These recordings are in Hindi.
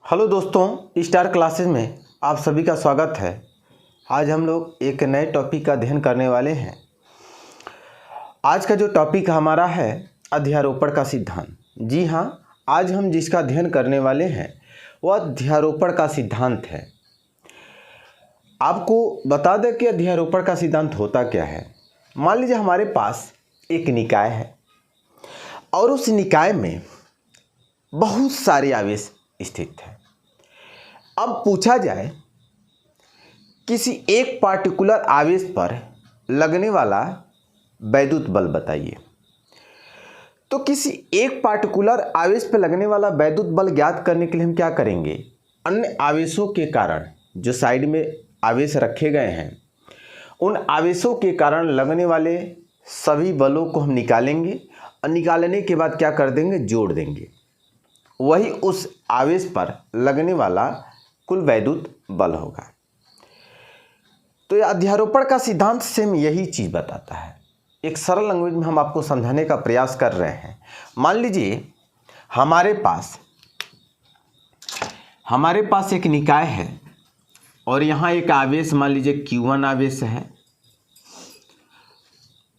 हेलो दोस्तों, स्टार क्लासेस में आप सभी का स्वागत है। आज हम लोग एक नए टॉपिक का अध्ययन करने वाले हैं। आज का जो टॉपिक हमारा है अध्यारोपण का सिद्धांत। जी हाँ, आज हम जिसका अध्ययन करने वाले हैं वह अध्यारोपण का सिद्धांत है। आपको बता दें कि अध्यारोपण का सिद्धांत होता क्या है। मान लीजिए हमारे पास एक निकाय है और उस निकाय में बहुत सारे आवेश स्थित है। अब पूछा जाए किसी एक पार्टिकुलर आवेश पर लगने वाला वैद्युत बल बताइए। तो किसी एक पार्टिकुलर आवेश पर लगने वाला वैद्युत बल ज्ञात करने के लिए हम क्या करेंगे, अन्य आवेशों के कारण जो साइड में आवेश रखे गए हैं उन आवेशों के कारण लगने वाले सभी बलों को हम निकालेंगे और निकालने के बाद क्या कर देंगे, जोड़ देंगे। वही उस आवेश पर लगने वाला कुल वैद्युत बल होगा। तो यह अध्यारोपण का सिद्धांत सेम यही चीज़ बताता है। एक सरल लैंग्वेज में हम आपको समझाने का प्रयास कर रहे हैं। मान लीजिए हमारे पास एक निकाय है और यहाँ एक आवेश मान लीजिए Q1 आवेश है,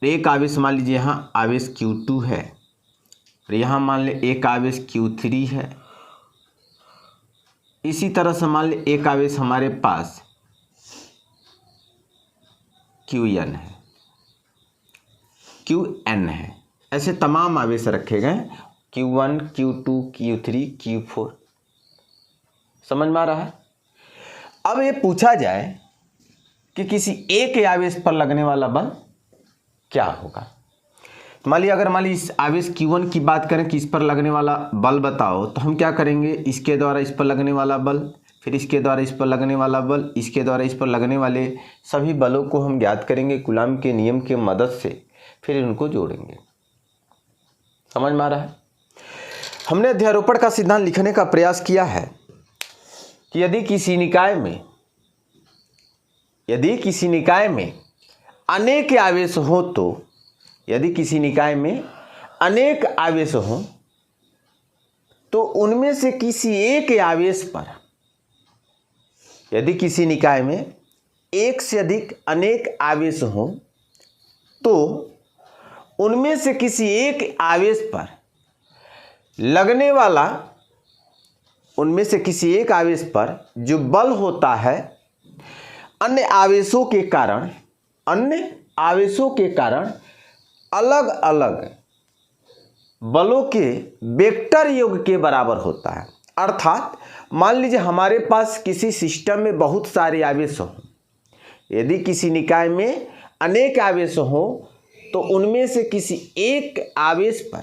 एक आवेश मान लीजिए यहाँ आवेश Q2 है और यहाँ मान ले एक आवेश Q3 है। इसी तरह से मान ले एक आवेश हमारे पास Qn है। ऐसे तमाम आवेश रखे गए Q1, Q2, Q3, Q4। समझ में आ रहा है। अब ये पूछा जाए कि किसी एक आवेश पर लगने वाला बल क्या होगा। मान लीजिए इस आवेश Q1 की बात करें कि इस पर लगने वाला बल बताओ, तो हम क्या करेंगे, इसके द्वारा इस पर लगने वाला बल, फिर इसके द्वारा इस पर लगने वाला बल, इसके द्वारा इस पर लगने वाले सभी बलों को हम ज्ञात करेंगे कूलॉम के नियम की मदद से, फिर इनको जोड़ेंगे। समझ में आ रहा है। हमने अध्यारोपण का सिद्धांत लिखने का प्रयास किया है कि यदि किसी निकाय में अनेक आवेश हो, तो यदि किसी निकाय में अनेक आवेश हों तो उनमें से किसी एक आवेश पर, यदि किसी निकाय में एक से अधिक अनेक आवेश हों तो उनमें से किसी एक आवेश पर लगने वाला, उनमें से किसी एक आवेश पर जो बल होता है अन्य आवेशों के कारण अलग अलग बलों के वेक्टर योग के बराबर होता है। अर्थात मान लीजिए हमारे पास किसी सिस्टम में बहुत सारे आवेश हों, यदि किसी निकाय में अनेक आवेश हों तो उनमें से किसी एक आवेश पर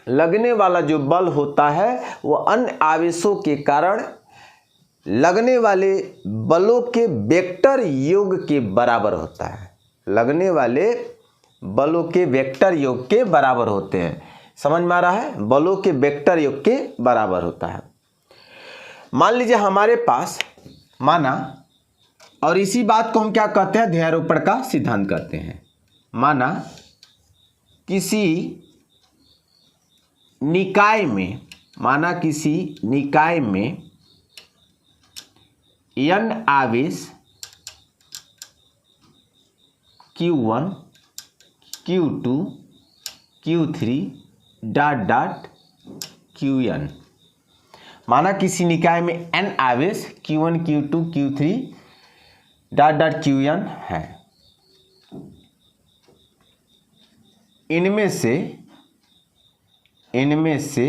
लगने वाला जो बल होता है वो अन्य आवेशों के कारण लगने वाले बलों के वेक्टर योग के बराबर होता है। लगने वाले बलों के वेक्टर योग के बराबर होते हैं। समझ में आ रहा है। बलों के वेक्टर योग के बराबर होता है। मान लीजिए हमारे पास माना, और इसी बात को हम क्या कहते हैं, अध्यारोपण का सिद्धांत कहते हैं। माना किसी निकाय में n आवेश Q1, Q2, Q3 Qn। माना किसी निकाय में n आवेश Q1, Q2, Q3 Qn है। इनमें से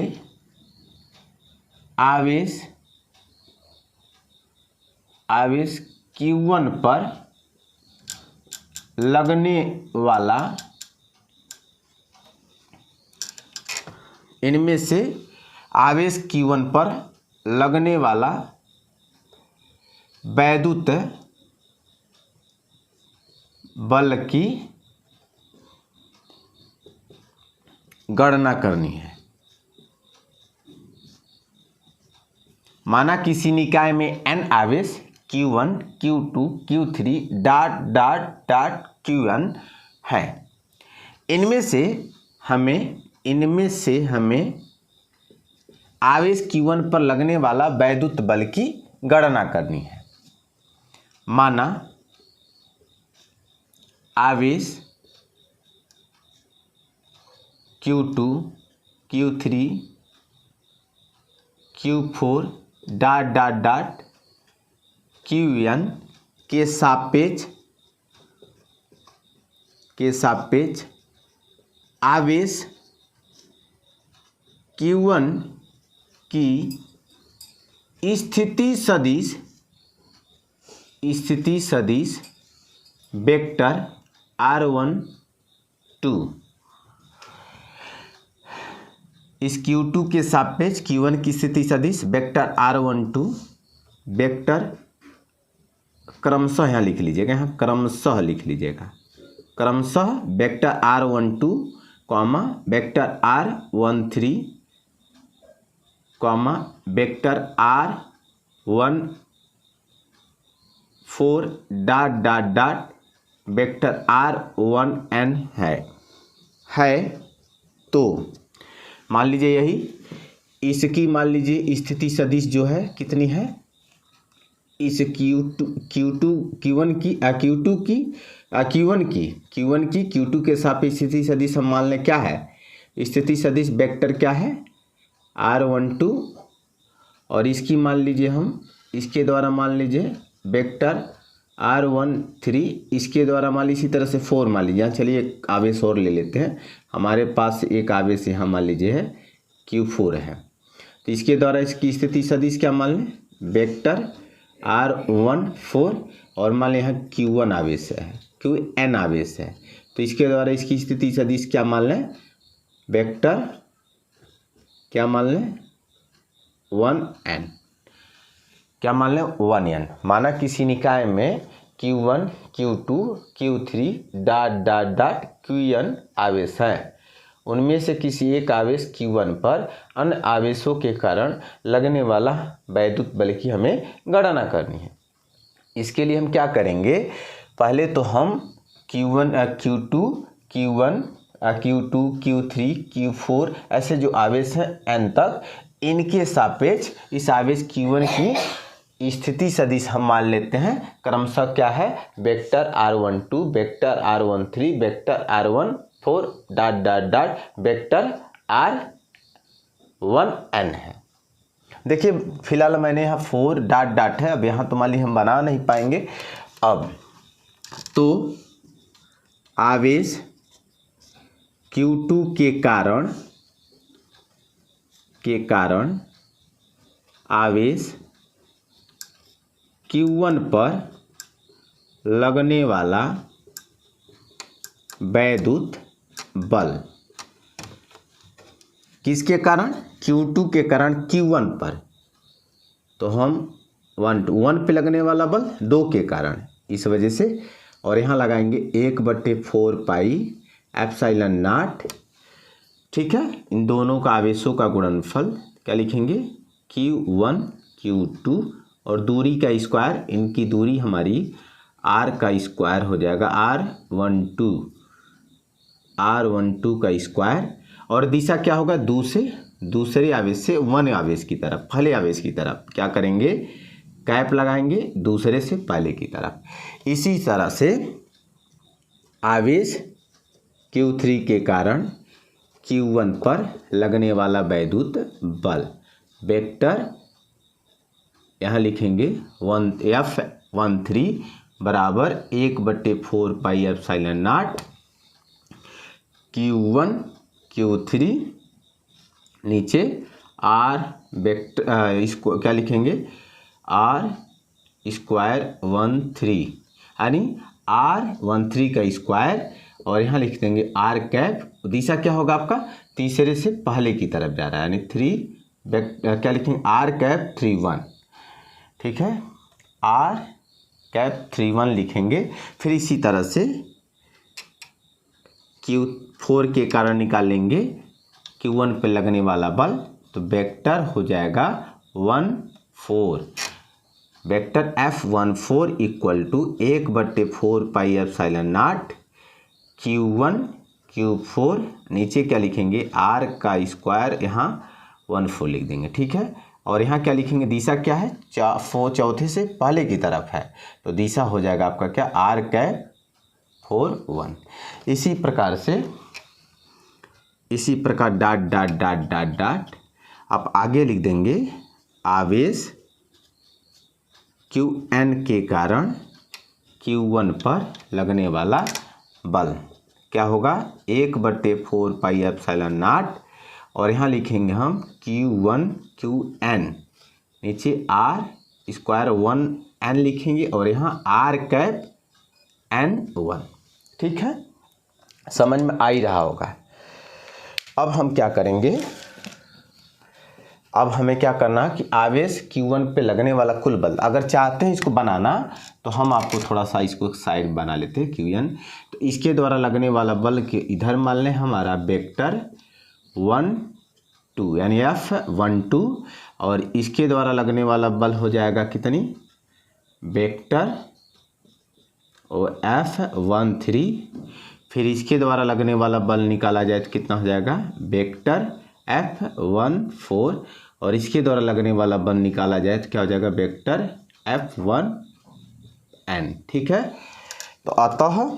आवेश Q1 पर लगने वाला, इनमें से आवेश Q1 पर लगने वाला वैद्युत बल की गणना करनी है। माना किसी निकाय में n आवेश Q1, Q2, Q3 Qn है। इनमें से हमें आवेश Q1 पर लगने वाला वैद्युत बल की गणना करनी है। माना आवेश Q2, Q3, Q4 dot dot dot Qn के सापेक्ष आवेश Q1 की स्थिति सदिश वेक्टर r12 इस Q2 के सापेक्ष Q1 की स्थिति सदिश वेक्टर r12 वेक्टर क्रमशः यहाँ लिख लीजिएगा, यहाँ क्रमशः लिख लीजिएगा, क्रमशः vector r12 comma vector r13 comma vector r14 dot dot dot vector r1n है। तो मान लीजिए यही इसकी मान लीजिए स्थिति सदिश जो है कितनी है, इस Q1 की Q2 के सापेक्ष स्थिति सदिश हम मान लें क्या है, स्थिति सदिश वेक्टर क्या है r12 और इसकी मान लीजिए हम इसके द्वारा मान लीजिए वेक्टर r13 इसके द्वारा मान लीजिए इसी तरह से 4 मान लीजिए। चलिए एक आवेश और ले लेते हैं, हमारे पास एक आवेश यहाँ मान लीजिए है Q4 है, तो इसके द्वारा इसकी स्थिति सदिश क्या मान लें वेक्टर r14 और मान लें यहाँ Q1 आवेश है, Qn आवेश है, तो इसके द्वारा इसकी स्थिति सदिश क्या मान लें वेक्टर क्या मान लें 1n, क्या मान लें 1n। माना किसी निकाय में Q1, Q2, Q3 dot dot dot Qn आवेश है, उनमें से किसी एक आवेश Q1 पर अन्य आवेशों के कारण लगने वाला वैद्युत बल की हमें गणना करनी है। इसके लिए हम क्या करेंगे, पहले तो हम Q1, Q2, Q3, Q4 ऐसे जो आवेश हैं n तक, इनके सापेक्ष इस आवेश Q1 की स्थिति सदिश हम मान लेते हैं क्रमशः क्या है vector r12 vector r13 vector r14 dot dot dot vector r1n है। देखिए फिलहाल मैंने यहाँ 4 डॉट डॉट है, अब यहाँ तो मान लीजिए हम बना नहीं पाएंगे। अब तो आवेश Q2 के कारण आवेश Q1 पर लगने वाला वैद्युत बल किसके कारण Q2 के कारण Q1 पर, तो हम 1 पे लगने वाला बल 2 के कारण इस वजह से, और यहाँ लगाएंगे 1/4 पाई एप्सिलॉन नॉट, ठीक है। इन दोनों का आवेशों का गुणनफल क्या लिखेंगे Q1 Q2 और दूरी का स्क्वायर, इनकी दूरी हमारी r का स्क्वायर हो जाएगा r12 का स्क्वायर, और दिशा क्या होगा दूसरे आवेश से 1 आवेश की तरफ, पहले आवेश की तरफ क्या करेंगे कैप लगाएंगे दूसरे से पहले की तरफ। इसी तरह से आवेश Q3 के कारण Q1 पर लगने वाला वैद्युत बल वेक्टर यहाँ लिखेंगे F13 बराबर 1/4 pi epsilon naught Q1 Q3 नीचे r वेक्टर इसको क्या लिखेंगे r स्क्वायर 13 यानी r13 का स्क्वायर, और यहाँ लिख देंगे r कैप, दिशा क्या होगा आपका तीसरे से पहले की तरफ जा रहा है यानी 3 क्या लिखेंगे r कैप 31, ठीक है r कैप 31 लिखेंगे। फिर इसी तरह से Q4 के कारण निकालेंगे Q1 पे लगने वाला बल, तो वेक्टर हो जाएगा 14 vector F14 equal to 1/4 pi epsilon naught Q1 Q4 नीचे क्या लिखेंगे r का स्क्वायर यहाँ 14 लिख देंगे, ठीक है। और यहाँ क्या लिखेंगे, दिशा क्या है, चौथे से पहले की तरफ है, तो दिशा हो जाएगा आपका क्या, r कैप 4 1। इसी प्रकार dot dot dot dot dot आप आगे लिख देंगे, आवेश Qn के कारण Q1 पर लगने वाला बल क्या होगा, 1/4 पाई एप्सिलॉन नॉट, और यहाँ लिखेंगे हम Q1 Qn, नीचे r स्क्वायर 1n लिखेंगे, और यहाँ r कैप n1, ठीक है। समझ में आ ही रहा होगा। अब हम क्या करेंगे, अब हमें क्या करना कि आवेश Q1 पे लगने वाला कुल बल, अगर चाहते हैं इसको बनाना तो हम आपको थोड़ा सा इसको साइड बना लेते हैं Qn। तो इसके द्वारा लगने वाला बल के इधर मान लें हमारा वेक्टर 1 2 यानी F12, और इसके द्वारा लगने वाला बल हो जाएगा कितनी, वेक्टर और F13। फिर इसके द्वारा लगने वाला बल निकाला जाए तो कितना हो जाएगा, वेक्टर F14, और इसके द्वारा लगने वाला बल निकाला जाए तो क्या हो जाएगा, वेक्टर F1n, ठीक है। तो अतः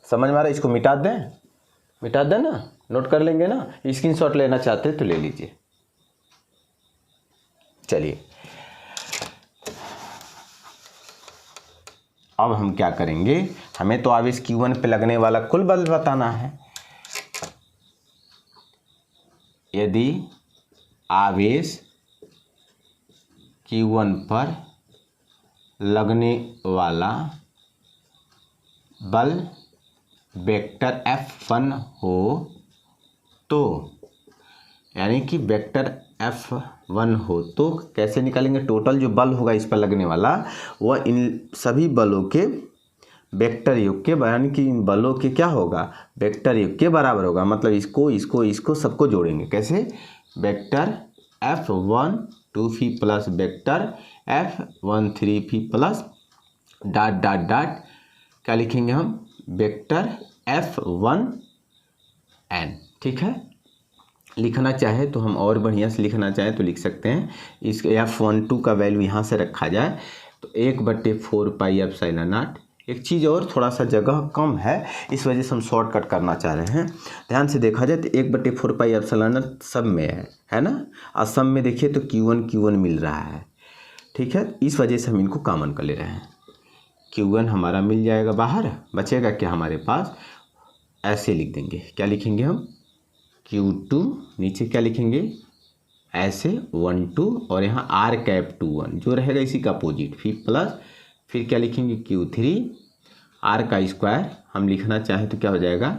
समझ में आ रहा है, इसको मिटा दें ना, नोट कर लेंगे ना, स्क्रीनशॉट लेना चाहते हैं तो ले लीजिए। चलिए अब हम क्या करेंगे, हमें तो आवेश Q1 पे लगने वाला कुल बल बताना है। यदि आवेश Q1 पर लगने वाला बल वेक्टर F1 हो तो, यानी कि वेक्टर F1 हो तो कैसे निकालेंगे, टोटल जो बल होगा इस पर लगने वाला वह इन सभी बलों के वेक्टर योग के, यानी कि इन बलों के क्या होगा, वेक्टर योग के बराबर होगा। मतलब इसको सबको जोड़ेंगे कैसे, vector F12 plus vector F13 plus dot dot dot क्या लिखेंगे हम, वेक्टर F1n, ठीक है। लिखना चाहे तो हम और बढ़िया से लिखना चाहे तो लिख सकते हैं, इस F12 का वैल्यू यहाँ से रखा जाए तो 1/4 पाई एप्सिलॉन नॉट। एक चीज़ और, थोड़ा सा जगह कम है इस वजह से हम शॉर्टकट करना चाह रहे हैं। ध्यान से देखा जाए तो 1/4 पाई एप्सिलॉन नॉट सब में है ना, और सब में देखिए तो Q1 मिल रहा है, ठीक है। इस वजह से हम इनको कॉमन कर ले रहे हैं, Q1 हमारा मिल जाएगा बाहर, बचेगा क्या हमारे पास, ऐसे लिख देंगे, क्या लिखेंगे हम, Q2, नीचे क्या लिखेंगे ऐसे 1 2, और यहाँ r कैप 2 1 जो रहेगा इसी का अपोजिट, फिर क्या लिखेंगे Q3, r का स्क्वायर हम लिखना चाहें तो क्या हो जाएगा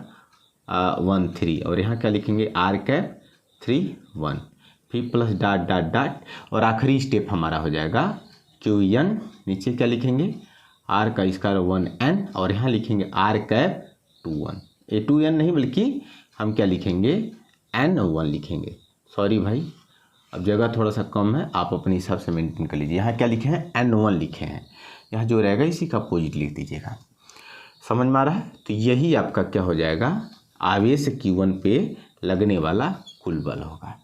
1 3, और यहाँ क्या लिखेंगे r कैप 3 1, फिर प्लस डॉट डॉट डॉट, और आखिरी स्टेप हमारा हो जाएगा Qn, नीचे क्या लिखेंगे r का स्क्वायर 1n, और यहाँ लिखेंगे r कैप 2 1, ये 2n नहीं बल्कि हम क्या लिखेंगे n1 लिखेंगे। सॉरी भाई, अब जगह थोड़ा सा कम है, आप अपने हिसाब से मेंटेन कर लीजिए। यहाँ क्या लिखे हैं, n1 लिखे हैं, यहाँ जो रहेगा इसी का अपोजिट लिख दीजिएगा। समझ में आ रहा है, तो यही आपका क्या हो जाएगा, आवेश Q1 पे लगने वाला कुल बल होगा।